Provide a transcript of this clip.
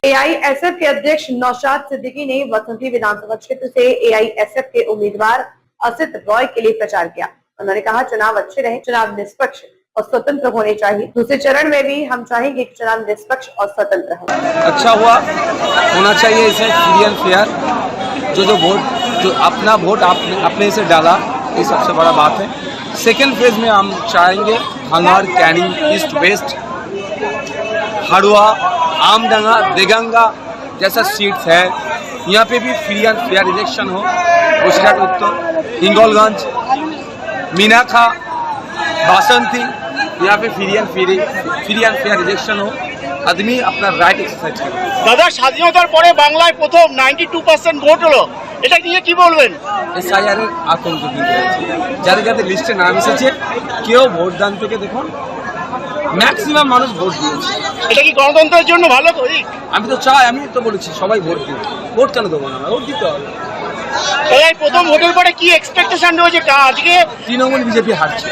AISF के अध्यक्ष नौशाद सिद्दीकी ने वसंती विधानसभा क्षेत्र से एआईएसएफ के उम्मीदवार असित रॉय के लिए प्रचार किया। उन्होंने कहा, चुनाव अच्छे रहे, चुनाव निष्पक्ष और स्वतंत्र होने चाहिए। दूसरे चरण में भी हम चाहेंगे कि चुनाव निष्पक्ष और स्वतंत्र हो। अच्छा होना चाहिए इसे फ्री एंड फेयर। जो अपना वोट अपने से डाला, ये सबसे बड़ा बात है। सेकेंड फेज में हम चाहेंगे हंगार, कैनिंग, ईस्ट वेस्ट, हड़ुआ, आमडंगा, देगंगा जैसा सीट्स है, यहाँ पे भी फ्री एंड फेयर इलेक्शन हो। गुजरात उत्तर, हिंगोलगंज, मीनाखा, बासंती, यहाँ पे फ्री एंड फेयर इलेक्शन हो। आदमी अपना राइट एक्सरसाइज करे। दादा, স্বাধীনতার পরে বাংলায় প্রথম 92% ভোট হলো, এটা নিয়ে কি বলবেন? এসআইআর এর আতঙ্ক কিন্তু রয়েছে। যাদের যাদের লিস্টে নাম এসেছে, কেউ ভোটদান থেকে দেখুন ম্যাক্সিমাম মানুষ ভোট দিয়েছে। এটা কি গণতন্ত্রের জন্য ভালো? আমি তো চাই, আমি তো বলেছি সবাই ভোট দিন। ভোট কেন দেবো না? ভোট দিতে হবে। এই প্রথম ভোটের পরে কি এক্সপেকটেশন রয়েছে আজকে? তৃণমূল বিজেপি হারছে।